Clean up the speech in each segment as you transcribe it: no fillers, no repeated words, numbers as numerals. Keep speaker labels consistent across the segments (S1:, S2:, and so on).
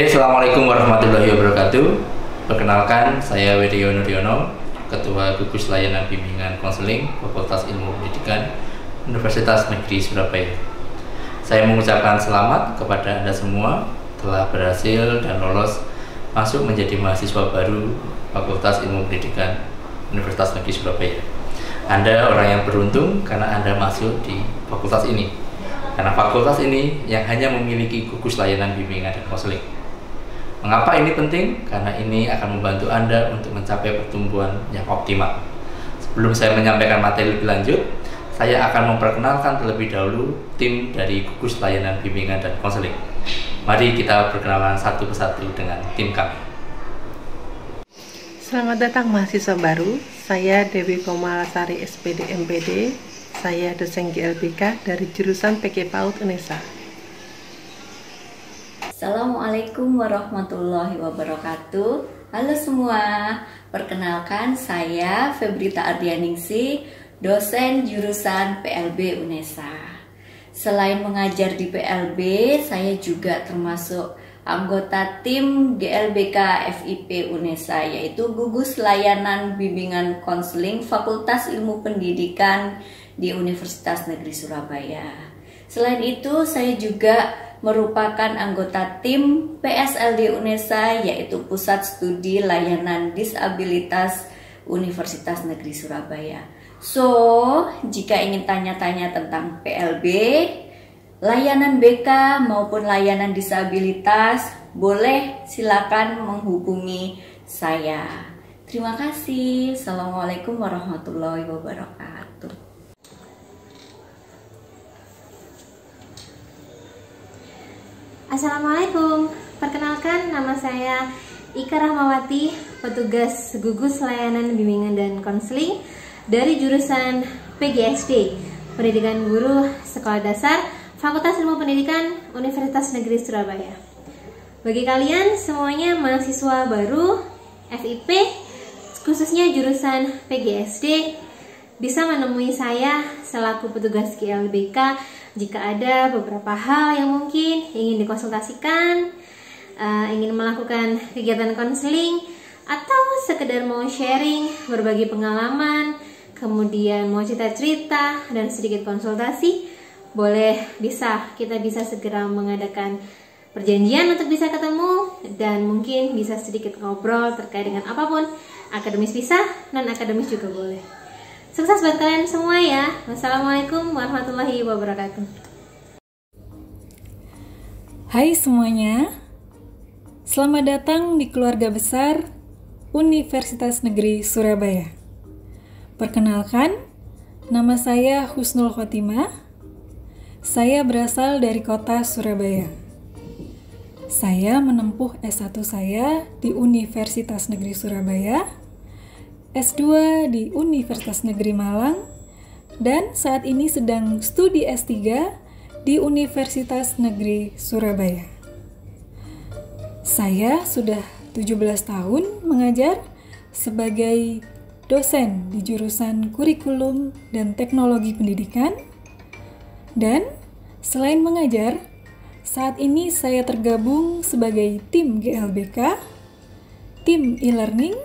S1: Assalamualaikum warahmatullahi wabarakatuh. Perkenalkan, saya Wedyo Nuryono, Ketua Gugus Layanan Bimbingan Konseling Fakultas Ilmu Pendidikan Universitas Negeri Surabaya. Saya mengucapkan selamat kepada Anda semua telah berhasil dan lolos masuk menjadi mahasiswa baru Fakultas Ilmu Pendidikan Universitas Negeri Surabaya. Anda orang yang beruntung karena Anda masuk di fakultas ini. Karena fakultas ini yang hanya memiliki gugus layanan bimbingan dan konseling. Mengapa ini penting? Karena ini akan membantu Anda untuk mencapai pertumbuhan yang optimal. Sebelum saya menyampaikan materi lebih lanjut, saya akan memperkenalkan terlebih dahulu tim dari gugus layanan bimbingan dan konseling. Mari kita perkenalan satu persatu dengan tim kami.
S2: Selamat datang mahasiswa baru. Saya Dewi Komalasari SPD MPD. Saya dosen GLBK dari jurusan PG PAUD UNESA.
S3: Assalamualaikum warahmatullahi wabarakatuh. Halo semua, perkenalkan saya Febrita Ardianingsih, dosen jurusan PLB UNESA. Selain mengajar di PLB, saya juga termasuk anggota tim GLBK FIP UNESA, yaitu Gugus Layanan Bimbingan Konseling Fakultas Ilmu Pendidikan di Universitas Negeri Surabaya. Selain itu, saya juga merupakan anggota tim PSLD UNESA, yaitu Pusat Studi Layanan Disabilitas Universitas Negeri Surabaya. So, jika ingin tanya-tanya tentang PLB, layanan BK maupun layanan disabilitas, boleh silakan menghubungi saya. Terima kasih. Assalamualaikum warahmatullahi wabarakatuh.
S4: Assalamualaikum, perkenalkan nama saya Ika Rahmawati, petugas gugus layanan bimbingan dan konseling dari jurusan PGSD, Pendidikan Guru Sekolah Dasar Fakultas Ilmu Pendidikan Universitas Negeri Surabaya. Bagi kalian semuanya mahasiswa baru FIP, khususnya jurusan PGSD, bisa menemui saya selaku petugas GLBK jika ada beberapa hal yang mungkin ingin dikonsultasikan, ingin melakukan kegiatan konseling, atau sekedar mau sharing, berbagi pengalaman, kemudian mau cerita-cerita dan sedikit konsultasi, kita bisa segera mengadakan perjanjian untuk bisa ketemu dan mungkin bisa sedikit ngobrol terkait dengan apapun, akademis bisa, non-akademis juga boleh. Sukses buat kalian semua ya. Wassalamualaikum warahmatullahi wabarakatuh.
S5: Hai semuanya, selamat datang di keluarga besar Universitas Negeri Surabaya. Perkenalkan, nama saya Husnul Khotimah. Saya berasal dari kota Surabaya. Saya menempuh S1 saya di Universitas Negeri Surabaya, S2 di Universitas Negeri Malang, dan saat ini sedang studi S3 di Universitas Negeri Surabaya. Saya sudah 17 tahun mengajar sebagai dosen di jurusan Kurikulum dan Teknologi Pendidikan, dan selain mengajar, saat ini saya tergabung sebagai tim GLBK, tim e-learning,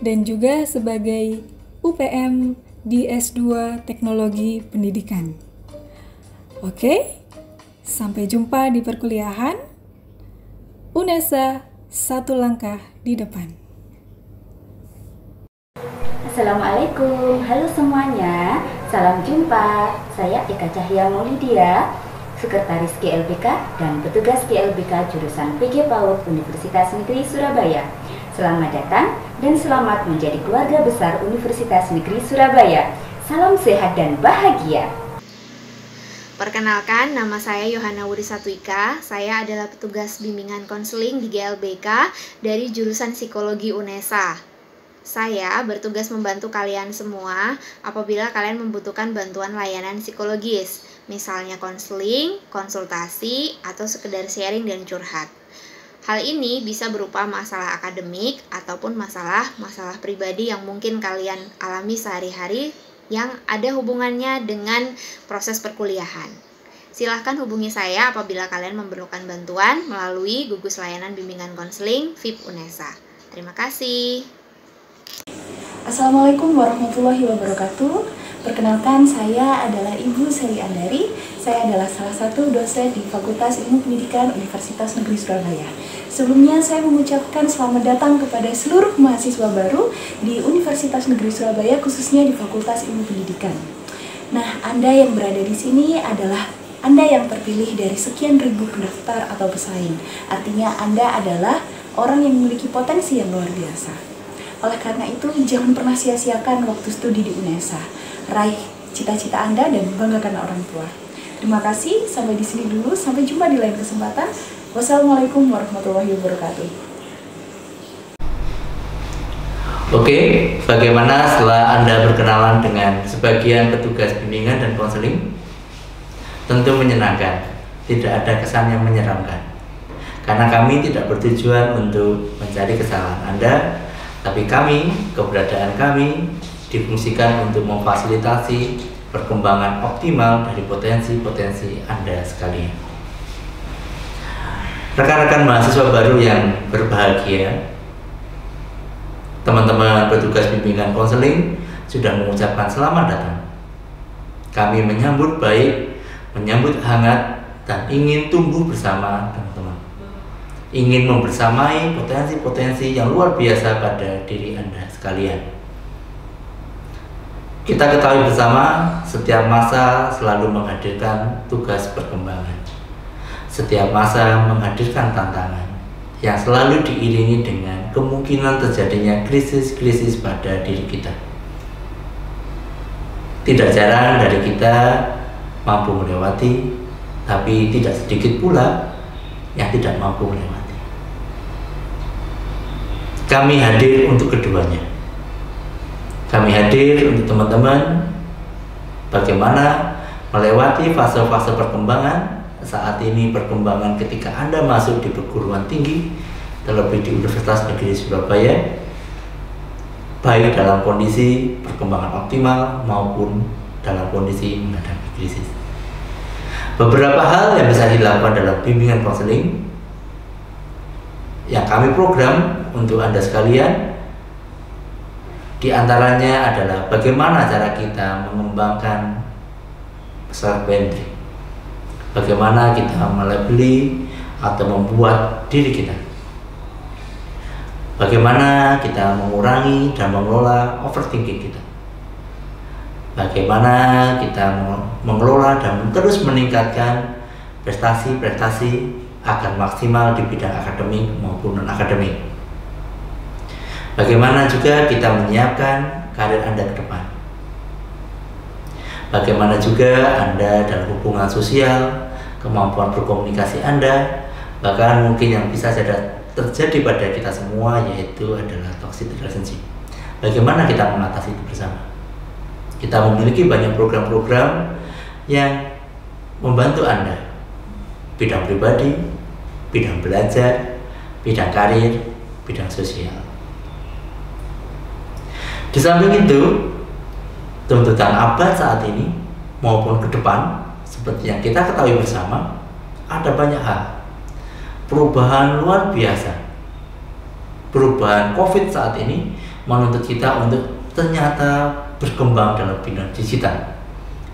S5: dan juga sebagai UPM di S2 Teknologi Pendidikan. Oke, sampai jumpa di perkuliahan. UNESA, satu langkah di depan.
S3: Assalamualaikum, halo semuanya. Salam jumpa. Saya Eka Cahya Maulidia, Sekretaris GLBK dan petugas GLBK jurusan PG PAUD Universitas Negeri Surabaya. Selamat datang dan selamat menjadi keluarga besar Universitas Negeri Surabaya. Salam sehat dan bahagia.
S6: Perkenalkan, nama saya Yohana Wurisatwika. Saya adalah petugas bimbingan konseling di GLBK dari jurusan Psikologi UNESA. Saya bertugas membantu kalian semua apabila kalian membutuhkan bantuan layanan psikologis, misalnya konseling, konsultasi, atau sekedar sharing dan curhat. Hal ini bisa berupa masalah akademik ataupun masalah pribadi yang mungkin kalian alami sehari-hari yang ada hubungannya dengan proses perkuliahan. Silahkan hubungi saya apabila kalian memerlukan bantuan melalui gugus layanan bimbingan konseling VIP UNESA. Terima kasih.
S7: Assalamualaikum warahmatullahi wabarakatuh. Perkenalkan, saya adalah Ibu Seli Andari. Saya adalah salah satu dosen di Fakultas Ilmu Pendidikan Universitas Negeri Surabaya. Sebelumnya saya mengucapkan selamat datang kepada seluruh mahasiswa baru di Universitas Negeri Surabaya, khususnya di Fakultas Ilmu Pendidikan. Nah, Anda yang berada di sini adalah Anda yang terpilih dari sekian ribu pendaftar atau pesaing. Artinya Anda adalah orang yang memiliki potensi yang luar biasa. Oleh karena itu, jangan pernah sia-siakan waktu studi di UNESA. Raih cita-cita Anda dan banggakan orang tua. Terima kasih, sampai di sini dulu. Sampai jumpa di lain kesempatan. Wassalamualaikum warahmatullahi wabarakatuh.
S1: Oke, bagaimana setelah Anda berkenalan dengan sebagian petugas bimbingan dan konseling? Tentu menyenangkan, tidak ada kesan yang menyeramkan. Karena kami tidak bertujuan untuk mencari kesalahan Anda, tapi keberadaan kami difungsikan untuk memfasilitasi perkembangan optimal dari potensi-potensi Anda sekalian. Rekan-rekan mahasiswa baru yang berbahagia, teman-teman petugas bimbingan konseling sudah mengucapkan selamat datang. Kami menyambut baik, menyambut hangat, dan ingin tumbuh bersama teman-teman. Ingin membersamai potensi-potensi yang luar biasa pada diri Anda sekalian. Kita ketahui bersama, setiap masa selalu menghadirkan tugas perkembangan. Setiap masa menghadirkan tantangan yang selalu diiringi dengan kemungkinan terjadinya krisis-krisis pada diri kita. Tidak jarang dari kita mampu melewati, tapi tidak sedikit pula yang tidak mampu melewati. Kami hadir untuk keduanya. Kami hadir untuk teman-teman bagaimana melewati fase-fase perkembangan. Saat ini perkembangan ketika Anda masuk di perguruan tinggi, terlebih di Universitas Negeri Surabaya, baik dalam kondisi perkembangan optimal maupun dalam kondisi menghadapi krisis. Beberapa hal yang bisa dilakukan dalam bimbingan konseling yang kami program untuk Anda sekalian, di antaranya adalah bagaimana cara kita mengembangkan self-entry, bagaimana kita melabeli atau membuat diri kita, bagaimana kita mengurangi dan mengelola overthinking kita, bagaimana kita mengelola dan terus meningkatkan prestasi-prestasi agar maksimal di bidang akademik maupun non-akademik. Bagaimana juga kita menyiapkan karir Anda ke depan. Bagaimana juga Anda dalam hubungan sosial, kemampuan berkomunikasi Anda, bahkan mungkin yang bisa terjadi pada kita semua, yaitu adalah toxic relationship. Bagaimana kita mengatasi itu bersama. Kita memiliki banyak program-program yang membantu Anda, bidang pribadi, bidang belajar, bidang karir, bidang sosial. Di samping itu, tuntutan abad saat ini maupun ke depan, seperti yang kita ketahui bersama, ada banyak hal. Perubahan luar biasa. Perubahan COVID saat ini menuntut kita untuk ternyata berkembang dalam bidang digital.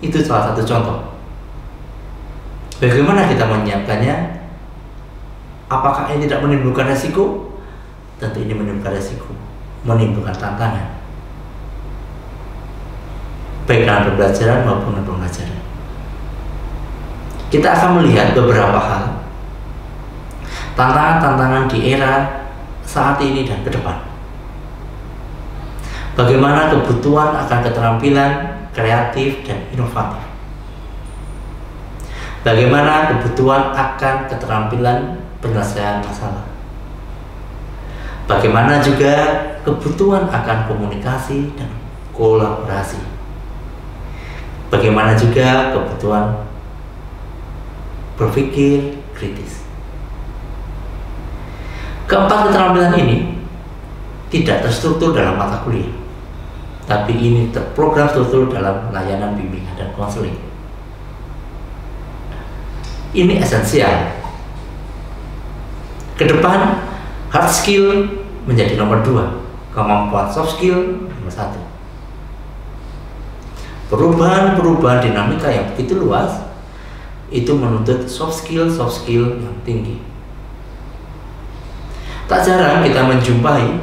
S1: Itu salah satu contoh. Bagaimana kita menyiapkannya? Apakah ini tidak menimbulkan resiko? Tentu ini menimbulkan resiko, menimbulkan tantangan, baik dalam pembelajaran maupun pengajaran. Kita akan melihat beberapa hal, tantangan-tantangan di era saat ini dan ke depan. Bagaimana kebutuhan akan keterampilan kreatif dan inovatif. Bagaimana kebutuhan akan keterampilan penyelesaian masalah. Bagaimana juga kebutuhan akan komunikasi dan kolaborasi. Bagaimana juga kebutuhan berpikir kritis. Keempat keterampilan ini tidak terstruktur dalam mata kuliah, tapi ini terprogram struktur dalam layanan bimbingan dan konseling. Ini esensial. Ke depan, hard skill menjadi nomor 2, kemampuan soft skill nomor 1. Perubahan dinamika yang begitu luas itu menuntut soft skill yang tinggi. Tak jarang kita menjumpai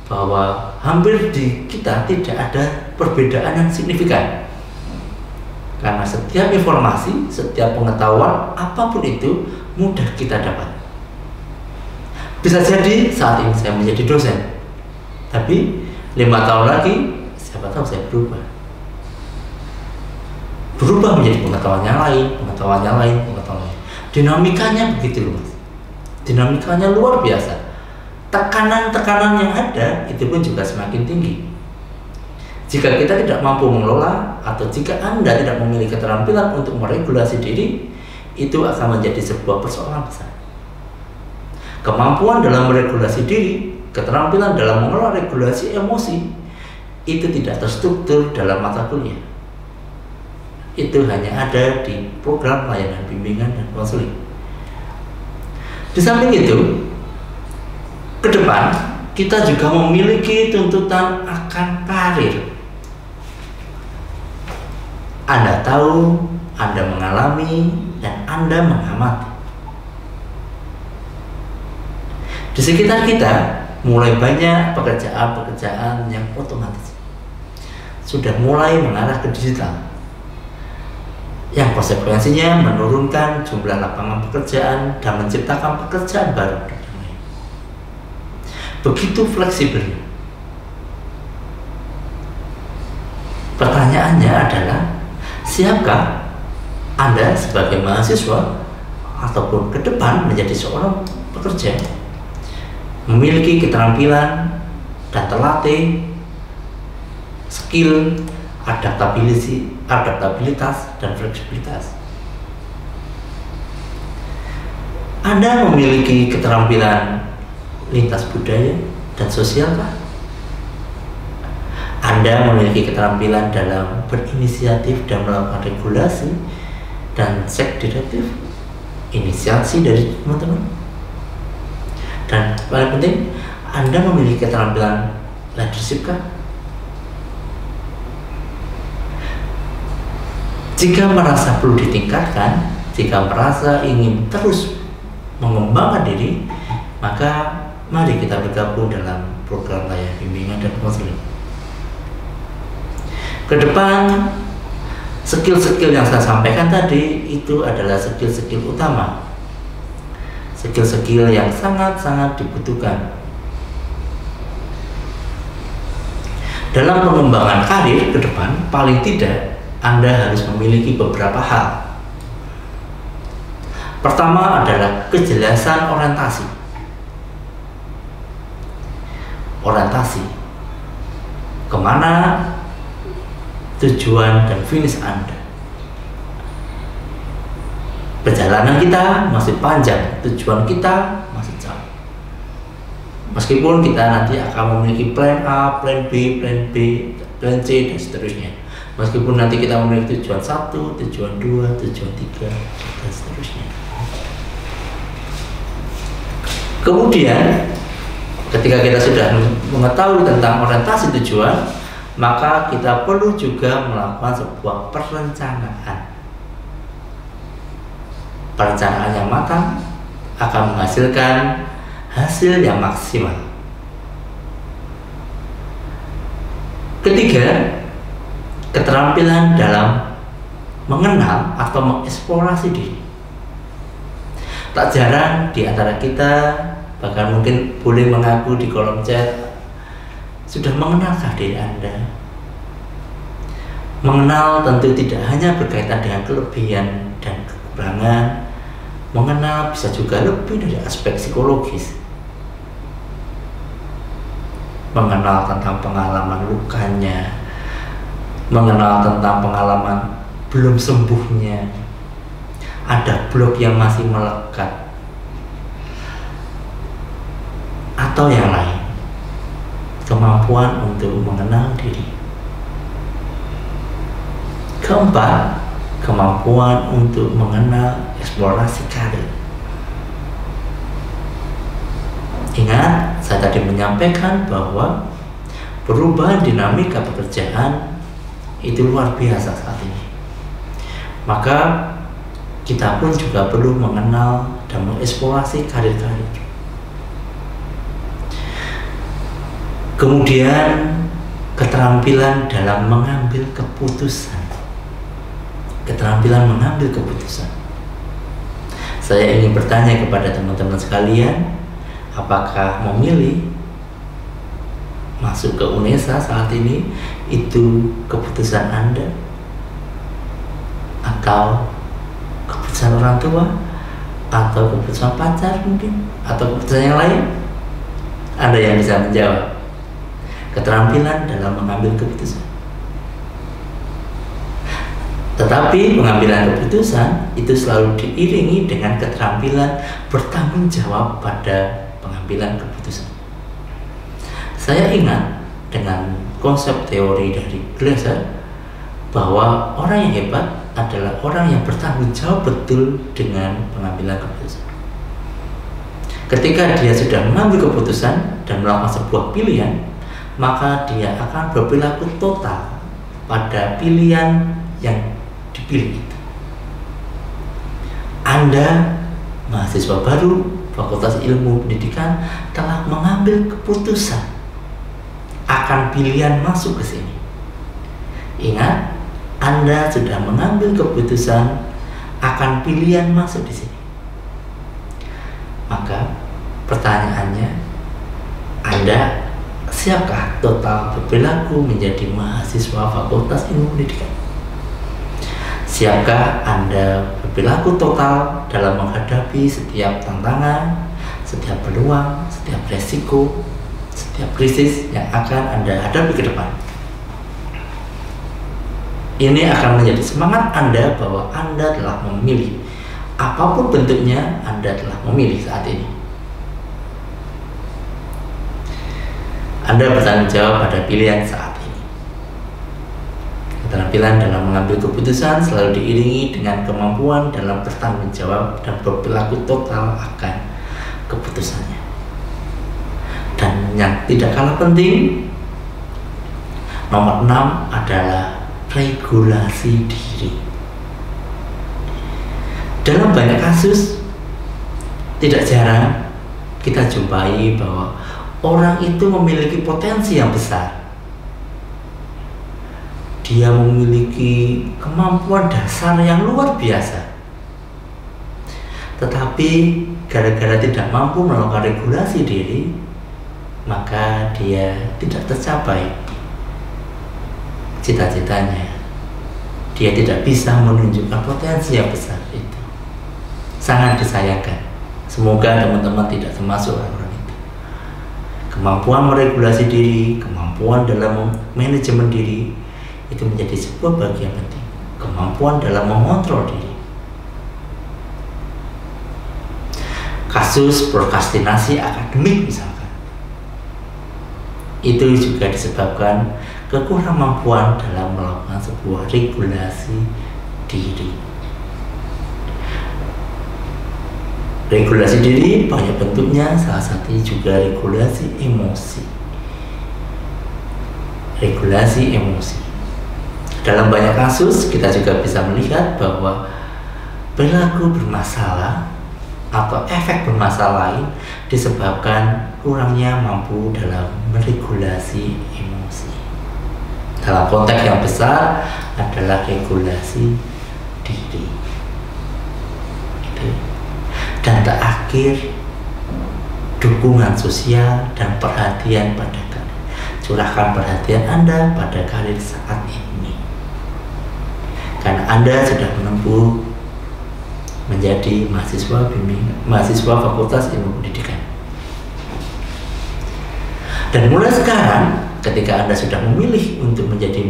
S1: bahwa hampir di kita tidak ada perbedaan yang signifikan, karena setiap informasi, setiap pengetahuan apapun itu mudah kita dapat. Bisa jadi saat ini saya menjadi dosen, tapi 5 tahun lagi siapa tahu saya berubah menjadi pengetahuan yang lain. Dinamikanya begitu luas, dinamikanya luar biasa. Tekanan yang ada itu pun juga semakin tinggi. Jika kita tidak mampu mengelola, atau jika Anda tidak memiliki keterampilan untuk meregulasi diri, itu akan menjadi sebuah persoalan besar. Kemampuan dalam meregulasi diri, keterampilan dalam mengelola regulasi emosi, itu tidak terstruktur dalam mata kuliah. Itu hanya ada di program layanan bimbingan dan konseling. Di samping itu, ke depan kita juga memiliki tuntutan akan karir. Anda tahu, Anda mengalami, dan Anda mengamati. Di sekitar kita mulai banyak pekerjaan yang otomatis, sudah mulai mengarah ke digital, yang konsekuensinya menurunkan jumlah lapangan pekerjaan dan menciptakan pekerjaan baru. Begitu fleksibelnya. Pertanyaannya adalah, siapkah Anda sebagai mahasiswa ataupun ke depan menjadi seorang pekerja, memiliki keterampilan dan terlatih skill, adaptabilitas dan fleksibilitas? Anda memiliki keterampilan lintas budaya dan sosial kah? Anda memiliki keterampilan dalam berinisiatif dan melakukan regulasi dan seks direktif, inisiasi dari teman-teman? Dan paling penting, Anda memiliki keterampilan leadership kah? Jika merasa perlu ditingkatkan, jika merasa ingin terus mengembangkan diri, maka mari kita bergabung dalam program layanan bimbingan dan konseling. Ke depan, skill-skill yang saya sampaikan tadi itu adalah skill-skill utama, skill-skill yang sangat-sangat dibutuhkan dalam pengembangan karir ke depan. Paling tidak Anda harus memiliki beberapa hal. Pertama adalah kejelasan orientasi. Kemana tujuan dan finish Anda. Perjalanan kita masih panjang, tujuan kita masih jauh. Meskipun kita nanti akan memiliki plan A, plan B, plan C, dan seterusnya. Meskipun nanti kita memiliki tujuan 1, tujuan 2, tujuan 3, dan seterusnya. Kemudian, ketika kita sudah mengetahui tentang orientasi tujuan, maka kita perlu juga melakukan sebuah perencanaan. Perencanaan yang matang akan menghasilkan hasil yang maksimal. Ketiga, keterampilan dalam mengenal atau mengeksplorasi diri. Tak jarang di antara kita, bahkan mungkin boleh mengaku di kolom chat, sudah mengenalkah diri Anda? Mengenal tentu tidak hanya berkaitan dengan kelebihan dan kekurangan. Mengenal bisa juga lebih dari aspek psikologis. Mengenal tentang pengalaman lukanya, mengenal tentang pengalaman belum sembuhnya, ada blok yang masih melekat, atau yang lain. Kemampuan untuk mengenal diri. Keempat, kemampuan untuk mengenal eksplorasi karir. Ingat, saya tadi menyampaikan bahwa perubahan dinamika pekerjaan itu luar biasa saat ini. Maka kita pun juga perlu mengenal dan mengeksplorasi karir-karir. Kemudian keterampilan dalam mengambil keputusan. Keterampilan mengambil keputusan. Saya ingin bertanya kepada teman-teman sekalian, apakah memilih masuk ke UNESA saat ini itu keputusan Anda, atau keputusan orang tua, atau keputusan pacar mungkin, atau keputusan yang lain? Anda yang bisa menjawab. Keterampilan dalam mengambil keputusan. Tetapi pengambilan keputusan itu selalu diiringi dengan keterampilan bertanggung jawab pada pengambilan keputusan. Saya ingat dengan konsep teori dari Glasser bahwa orang yang hebat adalah orang yang bertanggung jawab betul dengan pengambilan keputusan. Ketika dia sudah mengambil keputusan dan melakukan sebuah pilihan, maka dia akan berperilaku total pada pilihan yang dipilih itu. Anda, mahasiswa baru Fakultas Ilmu Pendidikan, telah mengambil keputusan akan pilihan masuk ke sini. Ingat, Anda sudah mengambil keputusan akan pilihan masuk di sini. Maka pertanyaannya, Anda siapkah total berperilaku menjadi mahasiswa Fakultas Ilmu Pendidikan? Siapkah Anda berperilaku total dalam menghadapi setiap tantangan, setiap peluang, setiap resiko, setiap krisis yang akan Anda hadapi ke depan? Ini akan menjadi semangat Anda bahwa Anda telah memilih. Apapun bentuknya, Anda telah memilih saat ini. Anda bertanggung jawab pada pilihan saat ini. Keterampilan dalam mengambil keputusan selalu diiringi dengan kemampuan dalam bertanggung jawab dan berperilaku total akan keputusannya. Dan yang tidak kalah penting, nomor 6 adalah regulasi diri. Dalam banyak kasus, tidak jarang kita jumpai bahwa orang itu memiliki potensi yang besar. Dia memiliki kemampuan dasar yang luar biasa. Tetapi gara-gara tidak mampu melakukan regulasi diri, maka dia tidak tercapai cita-citanya. Dia tidak bisa menunjukkan potensi yang besar itu. Sangat disayangkan. Semoga teman-teman tidak termasuk orang-orang itu. Kemampuan meregulasi diri, kemampuan dalam manajemen diri, itu menjadi sebuah bagian penting. Kemampuan dalam mengontrol diri. Kasus prokrastinasi akademik misalkan, itu juga disebabkan kekurangmampuan dalam melakukan sebuah regulasi diri. Regulasi diri banyak bentuknya, salah satunya juga regulasi emosi. Regulasi emosi. Dalam banyak kasus kita juga bisa melihat bahwa perilaku bermasalah atau efek bermasalah lain disebabkan kurangnya mampu dalam meregulasi emosi. Dalam konteks yang besar adalah regulasi diri. Dan terakhir, dukungan sosial dan perhatian pada karir. Curahkan perhatian Anda pada karir saat ini. Karena Anda sudah menempuh menjadi mahasiswa Fakultas Ilmu Pendidikan. Dan mulai sekarang, ketika Anda sudah memilih untuk menjadi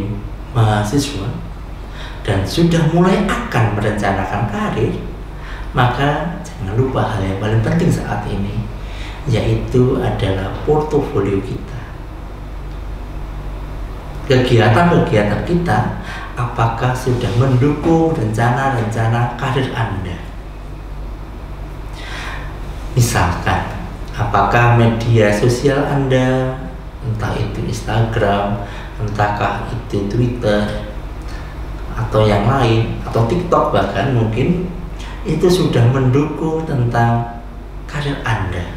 S1: mahasiswa dan sudah mulai akan merencanakan karir, maka jangan lupa hal yang paling penting saat ini, yaitu adalah portofolio kita. Kegiatan-kegiatan kita apakah sudah mendukung rencana-rencana karir Anda? Misalkan, apakah media sosial Anda, entah itu Instagram, entahkah itu Twitter, atau yang lain, atau TikTok bahkan mungkin, itu sudah mendukung tentang karir Anda?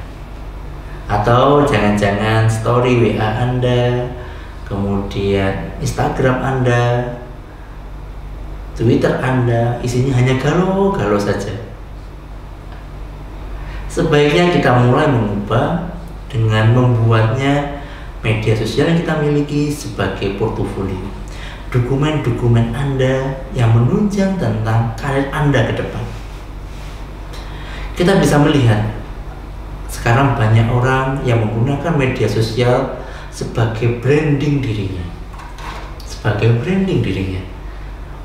S1: Atau jangan-jangan story WA Anda, kemudian Instagram Anda, Twitter Anda isinya hanya galau-galau saja. Sebaiknya kita mulai mengubah dengan membuatnya media sosial yang kita miliki sebagai portofolio, dokumen-dokumen Anda yang menunjang tentang karir Anda ke depan. Kita bisa melihat sekarang banyak orang yang menggunakan media sosial sebagai branding dirinya.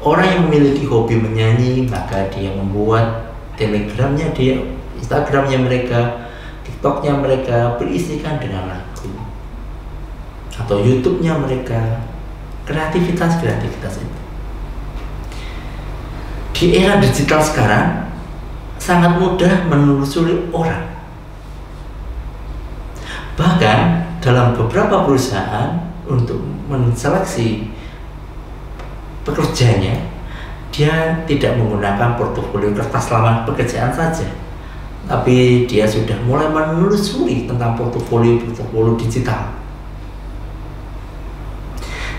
S1: Orang yang memiliki hobi menyanyi, maka dia membuat telegramnya dia, Instagramnya mereka, TikToknya mereka berisikan dengan lagu, atau YouTube-nya mereka, kreativitas itu. Di era digital sekarang sangat mudah menelusuri orang. Bahkan dalam beberapa perusahaan untuk menseleksi pekerjanya, dia tidak menggunakan portofolio kertas lamaran pekerjaan saja, tapi dia sudah mulai menelusuri tentang portofolio digital.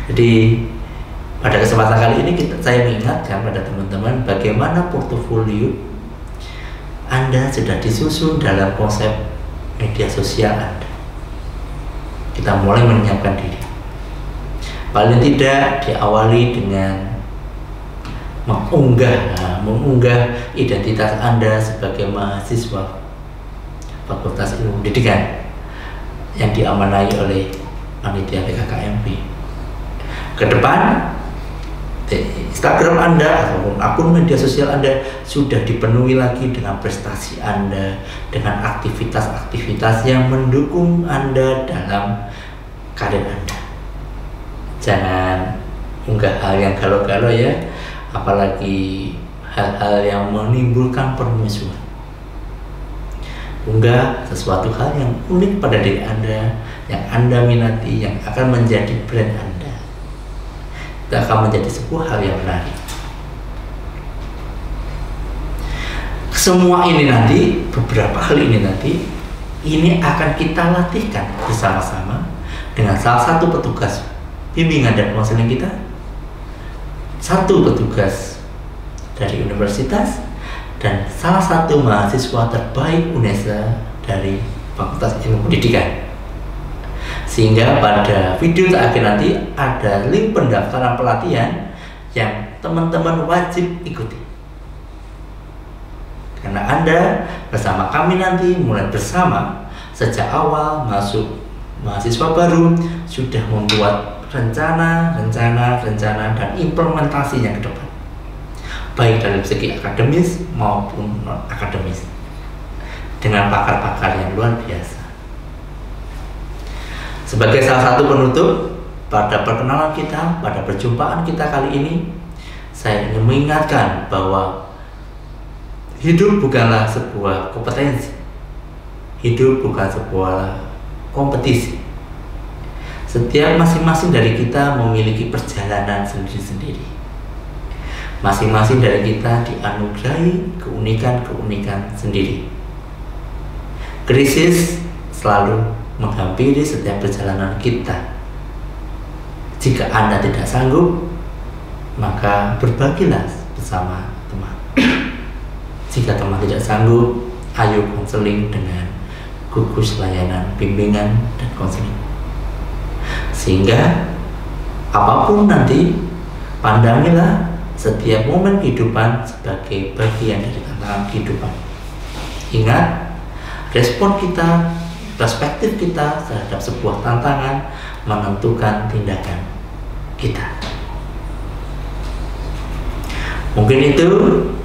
S1: Jadi pada kesempatan kali ini saya mengingatkan pada teman-teman bagaimana portofolio Anda sudah disusun dalam konsep media sosial Anda. Kita mulai menyiapkan diri. Paling tidak diawali dengan mengunggah identitas Anda sebagai mahasiswa Fakultas Ilmu Pendidikan yang diamanai oleh panitia PKKMP. Ke depan, Instagram Anda ataupun akun media sosial Anda sudah dipenuhi lagi dengan prestasi Anda, dengan aktivitas-aktivitas yang mendukung Anda dalam karir Anda. Jangan unggah hal yang galau-galau ya, apalagi hal-hal yang menimbulkan permusuhan. Unggah sesuatu hal yang unik pada diri Anda, yang Anda minati, yang akan menjadi brand Anda. Itu akan menjadi sebuah hal yang menarik. Semua ini nanti, beberapa hal ini nanti, ini akan kita latihkan bersama-sama dengan salah satu petugas bimbingan dan konseling kita, satu petugas dari universitas, dan salah satu mahasiswa terbaik UNESA dari Fakultas Ilmu Pendidikan. Sehingga pada video terakhir nanti ada link pendaftaran pelatihan yang teman-teman wajib ikuti. Karena Anda bersama kami nanti mulai bersama sejak awal masuk mahasiswa baru sudah membuat rencana dan implementasinya ke depan, baik dari segi akademis maupun non akademis, dengan pakar-pakar yang luar biasa. Sebagai salah satu penutup pada perkenalan kita, pada perjumpaan kita kali ini, saya ingin mengingatkan bahwa hidup bukanlah sebuah kompetensi, hidup bukan sebuah kompetisi. Setiap masing-masing dari kita memiliki perjalanan sendiri-sendiri. Masing-masing dari kita dianugerahi keunikan-keunikan sendiri. Krisis selalu menghampiri setiap perjalanan kita. Jika Anda tidak sanggup, maka berbagilah bersama teman. Jika teman tidak sanggup, ayo konseling dengan gugus layanan bimbingan dan konseling. Sehingga apapun nanti, pandangilah setiap momen kehidupan sebagai bagian dari tantangan kehidupan. Ingat, respon kita, perspektif kita terhadap sebuah tantangan menentukan tindakan kita. Mungkin itu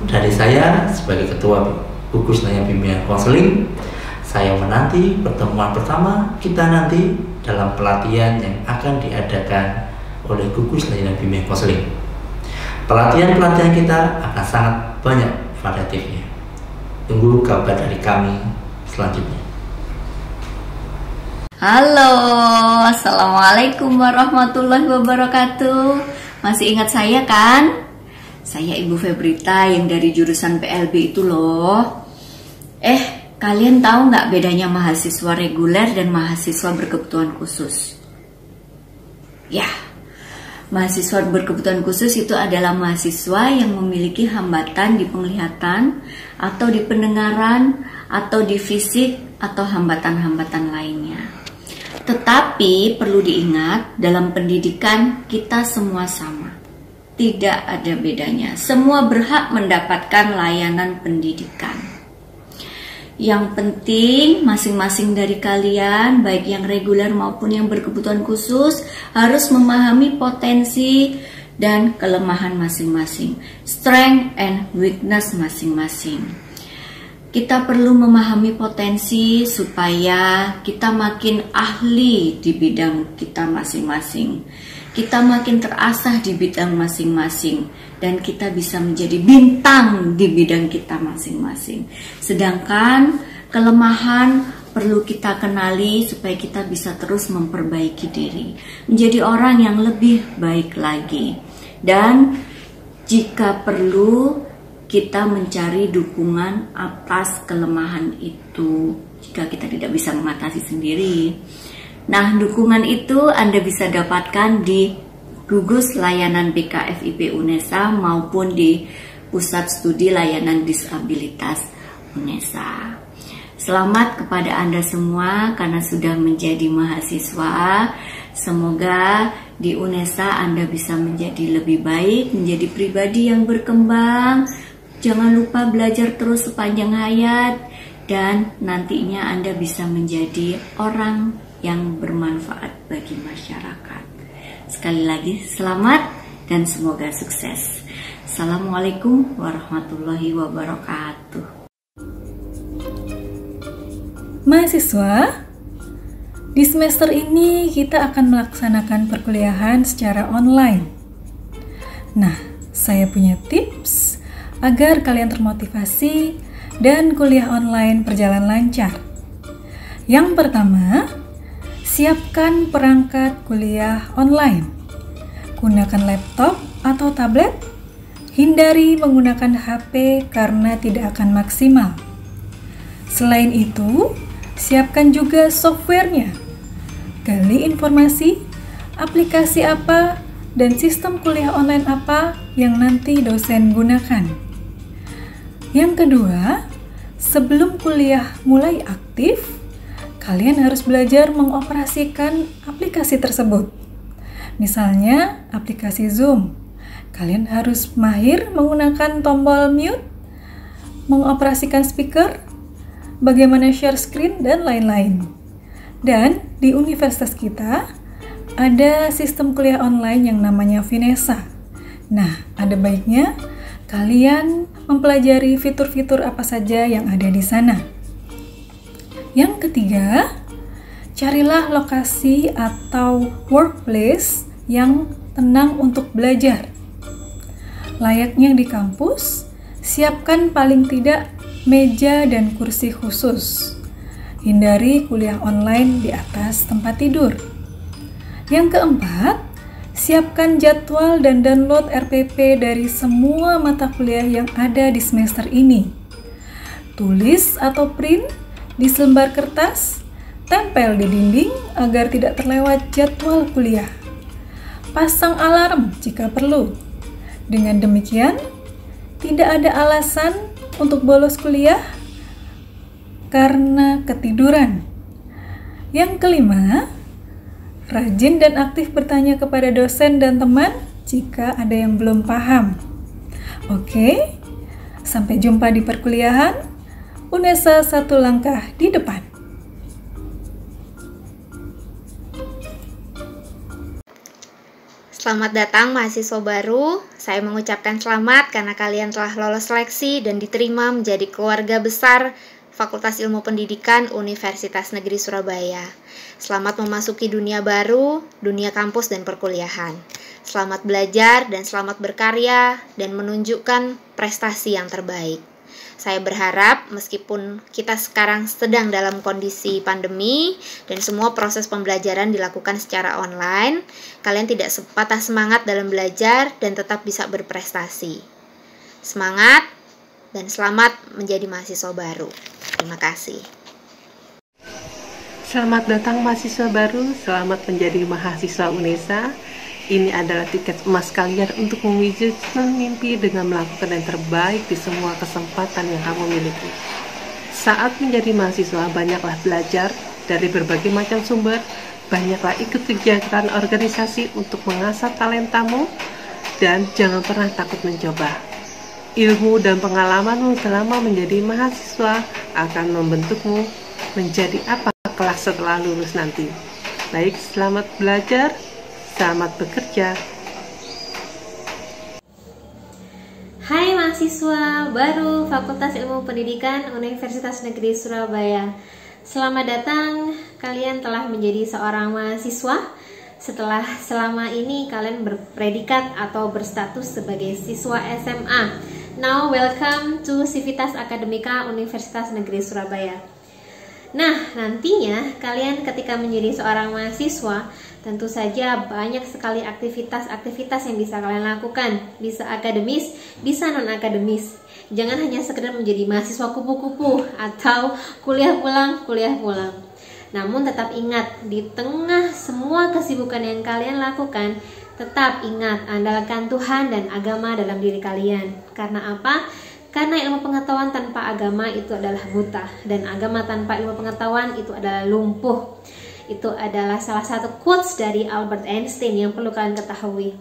S1: dari saya sebagai ketua gugus layanan bimbingan konseling. Saya menanti pertemuan pertama kita nanti dalam pelatihan yang akan diadakan oleh gugus layanan bimbingan konseling. Pelatihan-pelatihan kita akan sangat banyak variatifnya. Tunggu kabar dari kami selanjutnya.
S3: Halo, Assalamualaikum warahmatullahi wabarakatuh. Masih ingat saya kan? Saya Ibu Febrita yang dari jurusan PLB itu loh. Kalian tahu nggak bedanya mahasiswa reguler dan mahasiswa berkebutuhan khusus? Ya, mahasiswa berkebutuhan khusus itu adalah mahasiswa yang memiliki hambatan di penglihatan atau di pendengaran atau di fisik atau hambatan-hambatan lainnya. Tetapi perlu diingat, dalam pendidikan kita semua sama. Tidak ada bedanya. Semua berhak mendapatkan layanan pendidikan. Yang penting masing-masing dari kalian, baik yang reguler maupun yang berkebutuhan khusus, harus memahami potensi dan kelemahan masing-masing, strength and weakness masing-masing. Kita perlu memahami potensi supaya kita makin ahli di bidang kita masing-masing. Kita makin terasah di bidang masing-masing dan kita bisa menjadi bintang di bidang kita masing-masing. Sedangkan kelemahan perlu kita kenali supaya kita bisa terus memperbaiki diri, menjadi orang yang lebih baik lagi. Dan jika perlu, kita mencari dukungan atas kelemahan itu jika kita tidak bisa mengatasi sendiri. Nah, dukungan itu Anda bisa dapatkan di gugus layanan BK FIP UNESA maupun di Pusat Studi Layanan Disabilitas UNESA. Selamat kepada Anda semua karena sudah menjadi mahasiswa. Semoga di UNESA Anda bisa menjadi lebih baik, menjadi pribadi yang berkembang. Jangan lupa belajar terus sepanjang hayat dan nantinya Anda bisa menjadi orang yang bermanfaat bagi masyarakat. Sekali lagi selamat dan semoga sukses. Assalamualaikum warahmatullahi wabarakatuh.
S5: Mahasiswa, di semester ini kita akan melaksanakan perkuliahan secara online. Nah, saya punya tips agar kalian termotivasi dan kuliah online berjalan lancar. Yang pertama, siapkan perangkat kuliah online. Gunakan laptop atau tablet. Hindari menggunakan HP karena tidak akan maksimal. Selain itu, siapkan juga softwarenya. Gali informasi, aplikasi apa, dan sistem kuliah online apa yang nanti dosen gunakan. Yang kedua, sebelum kuliah mulai aktif, kalian harus belajar mengoperasikan aplikasi tersebut. Misalnya, aplikasi Zoom. Kalian harus mahir menggunakan tombol mute, mengoperasikan speaker, bagaimana share screen, dan lain-lain. Dan di universitas kita, ada sistem kuliah online yang namanya Finesa. Nah, ada baiknya kalian mempelajari fitur-fitur apa saja yang ada di sana. Yang ketiga, carilah lokasi atau workplace yang tenang untuk belajar. Layaknya di kampus, siapkan paling tidak meja dan kursi khusus. Hindari kuliah online di atas tempat tidur. Yang keempat, siapkan jadwal dan download RPP dari semua mata kuliah yang ada di semester ini. Tulis atau print di selembar kertas, tempel di dinding agar tidak terlewat jadwal kuliah. Pasang alarm jika perlu. Dengan demikian, tidak ada alasan untuk bolos kuliah karena ketiduran. Yang kelima, rajin dan aktif bertanya kepada dosen dan teman jika ada yang belum paham. Oke, sampai jumpa di perkuliahan. UNESA satu langkah di depan.
S6: Selamat datang mahasiswa baru. Saya mengucapkan selamat karena kalian telah lolos seleksi dan diterima menjadi keluarga besar Fakultas Ilmu Pendidikan Universitas Negeri Surabaya. Selamat memasuki dunia baru, dunia kampus dan perkuliahan. Selamat belajar dan selamat berkarya dan menunjukkan prestasi yang terbaik. Saya berharap meskipun kita sekarang sedang dalam kondisi pandemi dan semua proses pembelajaran dilakukan secara online, kalian tidak patah semangat dalam belajar dan tetap bisa berprestasi. Semangat dan selamat menjadi mahasiswa baru. Terima kasih.
S2: Selamat datang mahasiswa baru, selamat menjadi mahasiswa UNESA. Ini adalah tiket emas kalian untuk mewujudkan mimpi dengan melakukan yang terbaik di semua kesempatan yang kamu miliki. Saat menjadi mahasiswa, banyaklah belajar dari berbagai macam sumber, banyaklah ikut kegiatan organisasi untuk mengasah talentamu, dan jangan pernah takut mencoba. Ilmu dan pengalamanmu selama menjadi mahasiswa akan membentukmu menjadi apa kelak setelah lulus nanti. Baik, selamat belajar. Selamat bekerja.
S4: Hai mahasiswa baru Fakultas Ilmu Pendidikan Universitas Negeri Surabaya. Selamat datang, kalian telah menjadi seorang mahasiswa setelah selama ini kalian berpredikat atau berstatus sebagai siswa SMA. Now welcome to Civitas Akademika Universitas Negeri Surabaya. Nah, nantinya kalian ketika menjadi seorang mahasiswa, tentu saja banyak sekali aktivitas-aktivitas yang bisa kalian lakukan. Bisa akademis, bisa non-akademis. Jangan hanya sekedar menjadi mahasiswa kupu-kupu atau kuliah pulang. Namun tetap ingat, di tengah semua kesibukan yang kalian lakukan, tetap ingat, andalkan Tuhan dan agama dalam diri kalian. Karena apa? Karena ilmu pengetahuan tanpa agama itu adalah buta, dan agama tanpa ilmu pengetahuan itu adalah lumpuh. Itu adalah salah satu quotes dari Albert Einstein yang perlu kalian ketahui.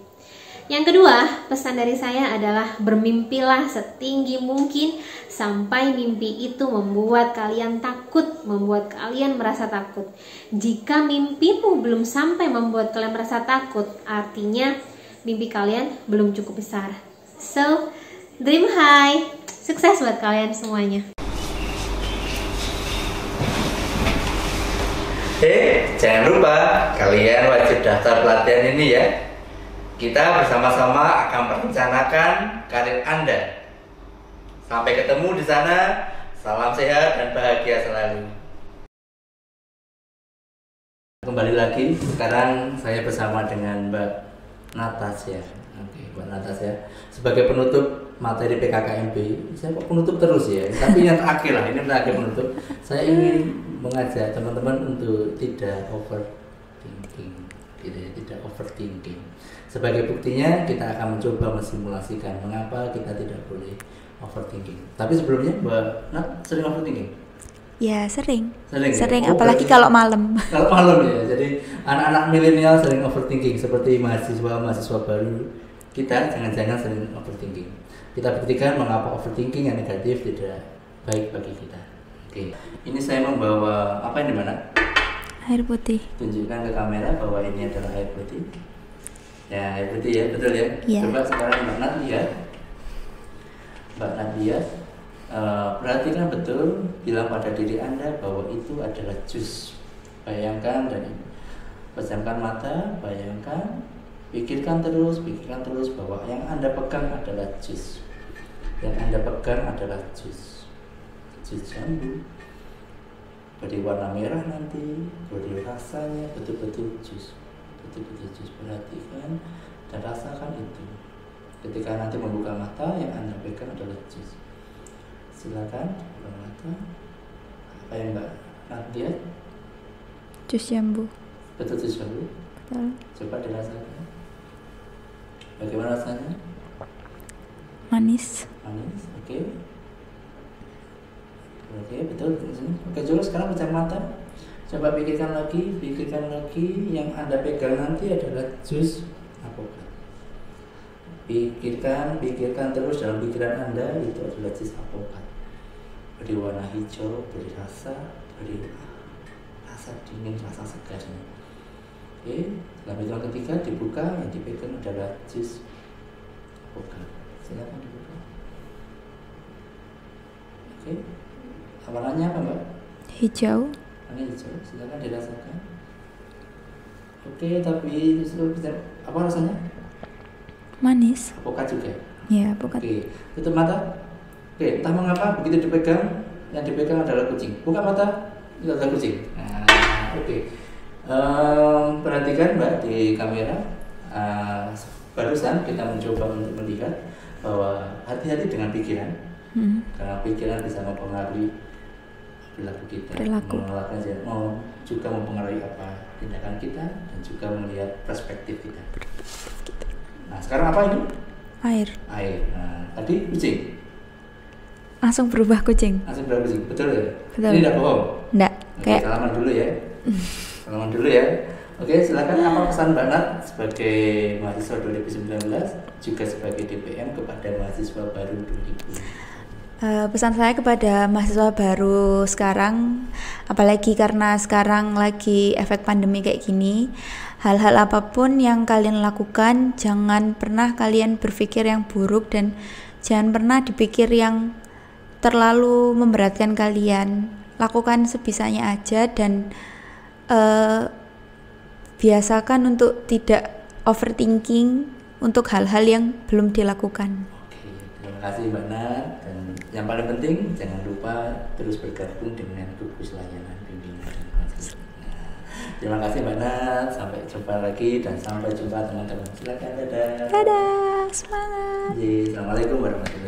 S4: Yang kedua, pesan dari saya adalah bermimpilah setinggi mungkin sampai mimpi itu membuat kalian takut, membuat kalian merasa takut. Jika mimpimu belum sampai membuat kalian merasa takut, artinya mimpi kalian belum cukup besar. So, dream high. Sukses buat kalian semuanya.
S1: Jangan lupa kalian wajib daftar pelatihan ini ya. Kita bersama-sama akan merencanakan karir Anda. Sampai ketemu di sana. Salam sehat dan bahagia selalu. Kembali lagi, sekarang saya bersama dengan Mbak Natasya. Oke, Mbak Natasya sebagai penutup materi PKKMB. Saya kok penutup terus ya, tapi yang terakhir lah, ini terakhir penutup. Saya ingin mengajak teman-teman untuk tidak overthinking, tidak overthinking. Sebagai buktinya kita akan mencoba mensimulasikan mengapa kita tidak boleh overthinking. Tapi sebelumnya Mbak Nat sering overthinking?
S8: Ya sering
S1: Ya?
S8: apalagi kalau malam.
S1: Kalau malam ya, jadi anak-anak milenial sering overthinking seperti mahasiswa baru kita jangan-jangan sering overthinking. Kita buktikan mengapa overthinking yang negatif tidak baik bagi kita. Oke, ini saya membawa apa ini mana?
S8: Air putih.
S1: Tunjukkan ke kamera bahwa ini adalah air putih. Ya, air putih ya, betul ya.
S8: Ya.
S1: Coba sekarang Mbak Nadia, perhatikan betul, bilang pada diri Anda bahwa itu adalah jus. Bayangkan dan pejamkan mata, bayangkan, pikirkan terus bahwa yang Anda pegang adalah jus. Yang Anda pegang adalah jus jambu, beri warna merah nanti, beri rasanya betul-betul jus, perhatikan dan rasakan itu. Ketika nanti membuka mata, yang Anda pegang adalah jus. Silakan buka mata. Apa yang Mbak Nadia?
S8: Jus jambu.
S1: Betul, jus jambu.
S8: Betul.
S1: Coba dirasakan. Bagaimana rasanya?
S8: Manis.
S1: Oke, betul. Oke, coba sekarang pejam mata. Coba pikirkan lagi. Yang Anda pegang nanti adalah jus apokat. Pikirkan terus dalam pikiran Anda itu adalah jus apokat. Beri warna hijau, beri rasa dingin, rasa segarnya. Oke, dalam hitungan ketiga dibuka, yang dipegang adalah jus apokat. Silakan dibuka. Oke, Warnanya apa Mbak?
S8: Hijau.
S1: Warna hijau, silakan dirasakan. Oke, tapi apa rasanya?
S8: Manis.
S1: Apokat juga.
S8: Ya, bukan.
S1: Oke, tutup mata. Oke, entah mengapa begitu dipegang, yang dipegang adalah kucing. Buka mata, itu adalah kucing. Nah, oke. Perhatikan Mbak di kamera. Barusan kita mencoba untuk melihat bahwa hati-hati dengan pikiran, karena pikiran bisa mempengaruhi perilaku kita, juga mempengaruhi apa tindakan kita dan juga melihat perspektif kita. Nah, sekarang apa ini?
S8: Air.
S1: Nah, tadi kucing.
S8: Langsung berubah kucing.
S1: Langsung berubah kucing, betul ya?
S8: Betul.
S1: Ini tidak bohong.
S8: Enggak.
S1: Oke, salaman dulu ya. Salaman dulu ya. Oke, silakan apa pesan Mbak Nat sebagai mahasiswa 2019 juga sebagai DPM kepada mahasiswa baru 2020?
S8: Pesan saya kepada mahasiswa baru sekarang, apalagi karena sekarang lagi efek pandemi kayak gini, hal-hal apapun yang kalian lakukan, jangan pernah kalian berpikir yang buruk dan jangan pernah dipikir yang terlalu memberatkan kalian. Lakukan sebisanya aja dan biasakan untuk tidak overthinking untuk hal-hal yang belum dilakukan.
S1: Oke, terima kasih Mbak Nat. Dan yang paling penting jangan lupa terus bergabung dengan gugus layanan bimbingan dan konseling. Terima kasih Mbak Nat. Sampai jumpa lagi dan sampai jumpa teman-teman. Silakan, dadah.
S8: Dadah, semangat.
S1: Assalamualaikum warahmatullahi wabarakatuh.